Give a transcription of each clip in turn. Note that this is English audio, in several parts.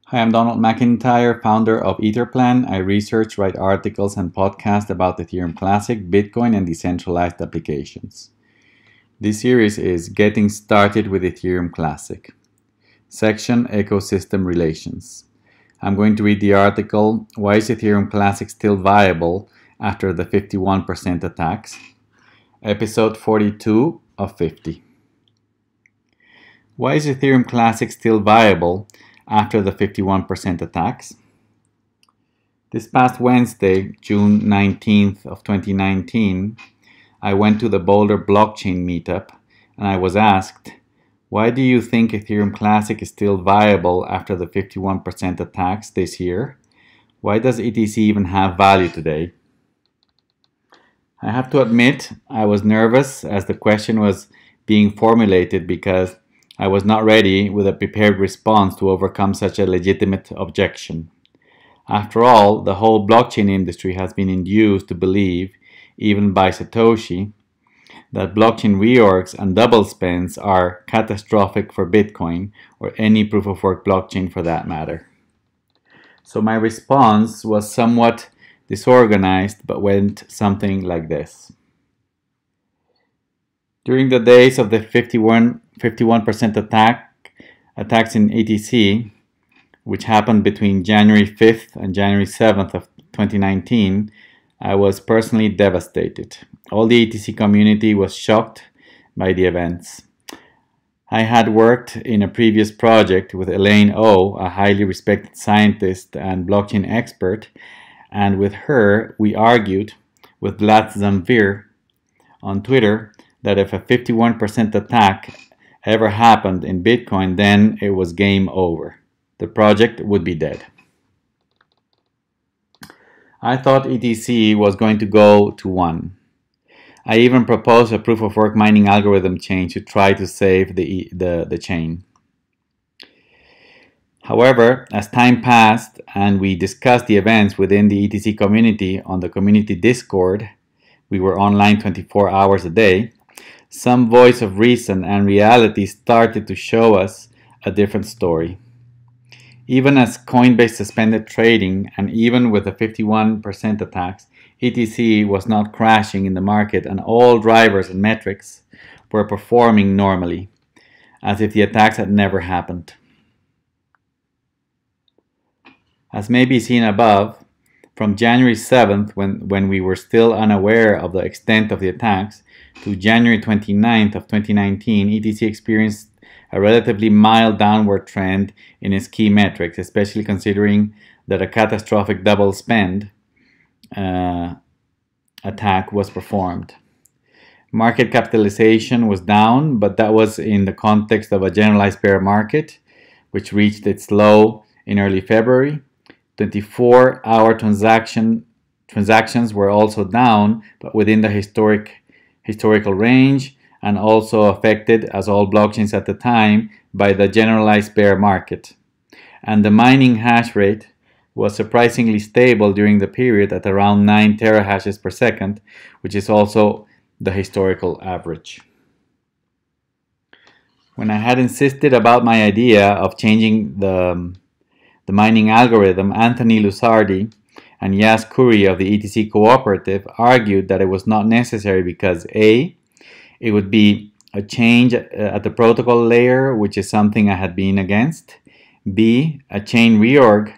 Hi, I'm Donald McIntyre, founder of Etherplan. I research, write articles, and podcast about Ethereum Classic, Bitcoin, and decentralized applications. This series is Getting Started with Ethereum Classic. Section Ecosystem Relations. I'm going to read the article, Why is Ethereum Classic Still Viable After the 51% Attacks? Episode 42 of 50. Why is Ethereum Classic still viable after the 51% attacks? This past Wednesday, June 19th of 2019, I went to the Boulder blockchain meetup and I was asked, why do you think Ethereum Classic is still viable after the 51% attacks this year? Why does ETC even have value today? I have to admit, I was nervous as the question was being formulated because I was not ready with a prepared response to overcome such a legitimate objection. After all, the whole blockchain industry has been induced to believe, even by Satoshi, that blockchain reorgs and double spends are catastrophic for Bitcoin or any proof-of-work blockchain for that matter. So my response was somewhat disorganized but went something like this. During the days of the 51% attacks in ETC, which happened between January 5th and January 7th of 2019, I was personally devastated. All the ETC community was shocked by the events. I had worked in a previous project with Elaine O, a highly respected scientist and blockchain expert, and with her we argued with Vlad Zamfir on Twitter that if a 51% attack ever happened in Bitcoin, then it was game over. The project would be dead. I thought ETC was going to go to 1. I even proposed a proof-of-work mining algorithm change to try to save the chain. However, as time passed and we discussed the events within the ETC community on the community Discord, we were online 24 hours a day, some voice of reason and reality started to show us a different story. Even as Coinbase suspended trading and even with the 51% attacks, ETC was not crashing in the market and all drivers and metrics were performing normally, as if the attacks had never happened. As may be seen above, from January 7th, when we were still unaware of the extent of the attacks, to January 29th of 2019, ETC experienced a relatively mild downward trend in its key metrics, especially considering that a catastrophic double spend attack was performed. Market capitalization was down, but that was in the context of a generalized bear market, which reached its low in early February. 24-hour transactions were also down, but within the historical range, and also affected, as all blockchains at the time, by the generalized bear market. And the mining hash rate was surprisingly stable during the period at around 9 terahashes per second, which is also the historical average. When I had insisted about my idea of changing the mining algorithm, Anthony Lusardi and Yas Khoury of the ETC Cooperative argued that it was not necessary because A, it would be a change at the protocol layer, which is something I had been against. B, a chain reorg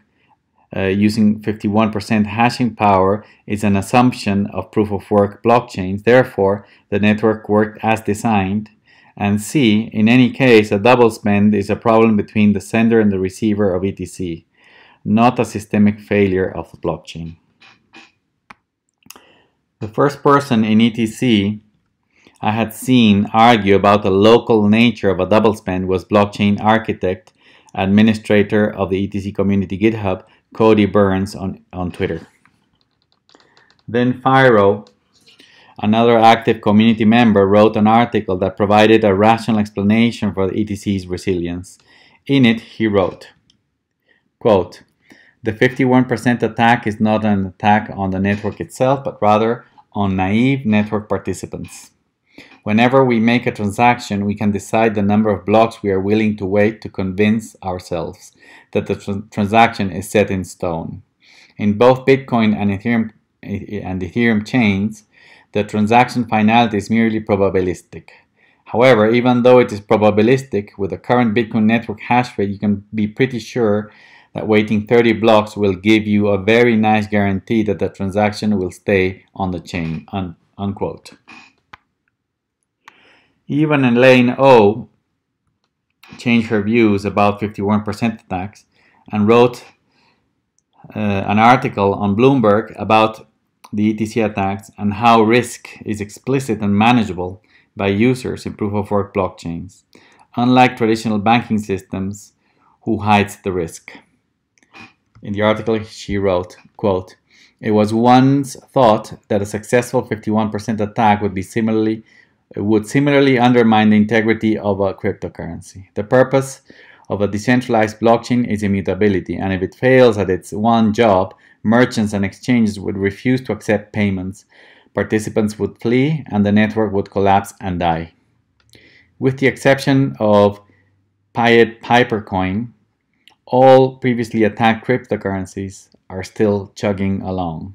using 51% hashing power is an assumption of proof-of-work blockchains. Therefore, the network worked as designed. And C, in any case, a double spend is a problem between the sender and the receiver of ETC, not a systemic failure of the blockchain. The first person in ETC I had seen argue about the local nature of a double spend was blockchain architect, administrator of the ETC community GitHub, Cody Burns on Twitter. Then Fyro, another active community member, wrote an article that provided a rational explanation for the ETC's resilience. In it, he wrote, quote, the 51% attack is not an attack on the network itself, but rather on naive network participants. Whenever we make a transaction, we can decide the number of blocks we are willing to wait to convince ourselves that the transaction is set in stone. In both Bitcoin and Ethereum chains, the transaction finality is merely probabilistic. However, even though it is probabilistic, with the current Bitcoin network hash rate, you can be pretty sure that waiting 30 blocks will give you a very nice guarantee that the transaction will stay on the chain, unquote. Even Elaine O changed her views about 51% attacks and wrote an article on Bloomberg about the ETC attacks and how risk is explicit and manageable by users in proof-of-work blockchains, unlike traditional banking systems who hides the risk. In the article, she wrote, quote, "It was once thought that a successful 51% attack would similarly undermine the integrity of a cryptocurrency. The purpose of a decentralized blockchain is immutability, and if it fails at its one job, merchants and exchanges would refuse to accept payments, participants would flee, and the network would collapse and die. With the exception of Pipercoin, all previously attacked cryptocurrencies are still chugging along.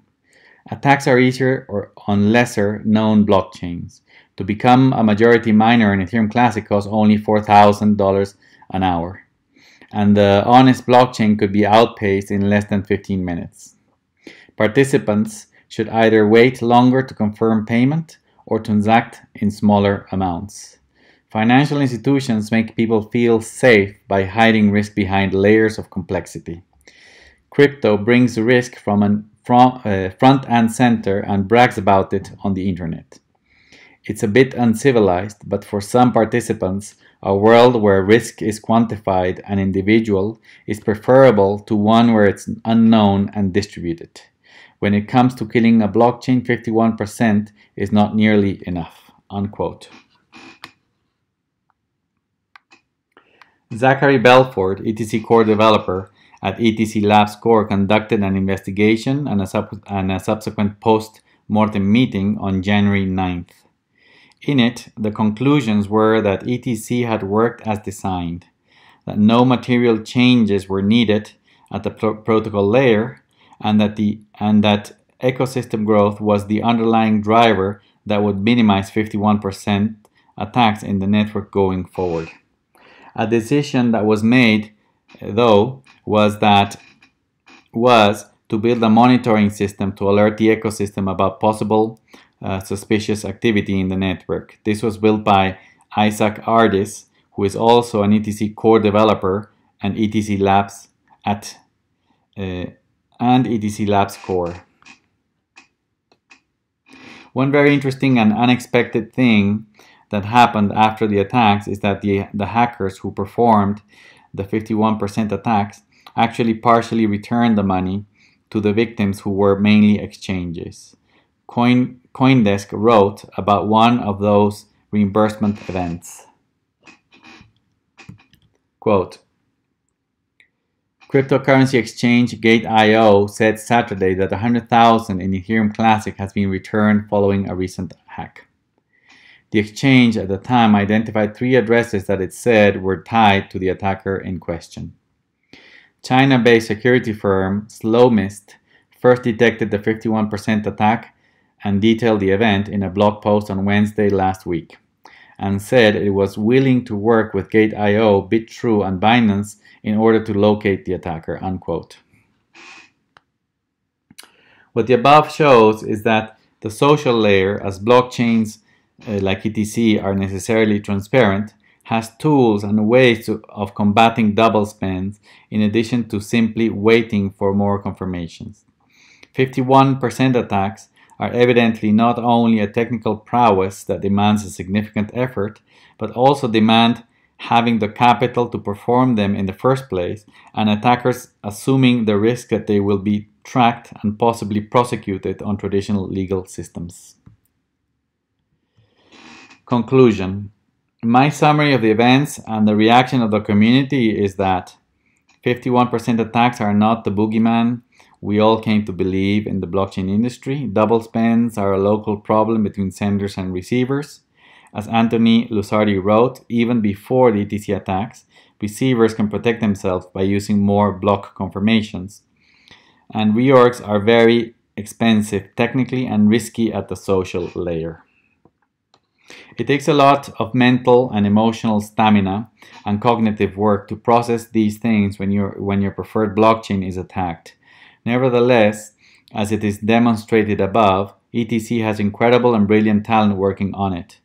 Attacks are easier on lesser known blockchains. To become a majority miner in Ethereum Classic costs only $4,000 an hour, and the honest blockchain could be outpaced in less than 15 minutes. Participants should either wait longer to confirm payment or transact in smaller amounts. Financial institutions make people feel safe by hiding risk behind layers of complexity. Crypto brings risk from front and center and brags about it on the internet. It's a bit uncivilized, but for some participants, a world where risk is quantified and individual is preferable to one where it's unknown and distributed. When it comes to killing a blockchain, 51% is not nearly enough," unquote. Zachary Belford, ETC core developer at ETC Labs Core, conducted an investigation and a subsequent post-mortem meeting on January 9th. In it, the conclusions were that ETC had worked as designed, that no material changes were needed at the protocol layer, and that ecosystem growth was the underlying driver that would minimize 51% attacks in the network going forward. A decision that was made, though, was to build a monitoring system to alert the ecosystem about possible suspicious activity in the network. This was built by Isaac Ardis, who is also an ETC core developer and ETC Labs and ETC Labs Core. One very interesting and unexpected thing that happened after the attacks is that the hackers who performed the 51% attacks actually partially returned the money to the victims, who were mainly exchanges. CoinDesk wrote about one of those reimbursement events. Quote, "Cryptocurrency exchange Gate.io said Saturday that 100,000 in Ethereum Classic has been returned following a recent hack. The exchange at the time identified 3 addresses that it said were tied to the attacker in question. China-based security firm Slowmist first detected the 51% attack and detailed the event in a blog post on Wednesday last week, and said it was willing to work with Gate.io, BitTrue, and Binance in order to locate the attacker," unquote. What the above shows is that the social layer, as blockchains like ETC are necessarily transparent, has tools and ways of combating double spends in addition to simply waiting for more confirmations. 51% attacks are evidently not only a technical prowess that demands a significant effort, but also demand having the capital to perform them in the first place, and attackers assuming the risk that they will be tracked and possibly prosecuted on traditional legal systems. Conclusion. My summary of the events and the reaction of the community is that 51% attacks are not the boogeyman we all came to believe in the blockchain industry. Double spends are a local problem between senders and receivers. As Anthony Lusardi wrote, even before the ETC attacks, receivers can protect themselves by using more block confirmations. And reorgs are very expensive technically and risky at the social layer. It takes a lot of mental and emotional stamina and cognitive work to process these things when your preferred blockchain is attacked. Nevertheless, as it is demonstrated above, ETC has incredible and brilliant talent working on it.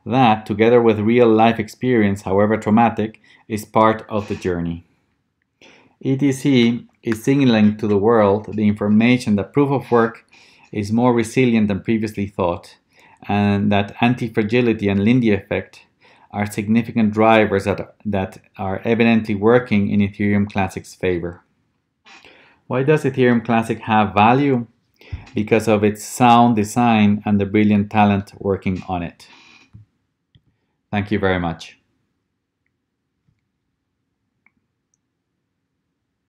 That, together with real-life experience, however traumatic, is part of the journey. ETC is signaling to the world the information that proof of work is more resilient than previously thought, and that anti-fragility and Lindy effect are significant drivers that are evidently working in Ethereum Classic's favor. Why does Ethereum Classic have value? Because of its sound design and the brilliant talent working on it. Thank you very much.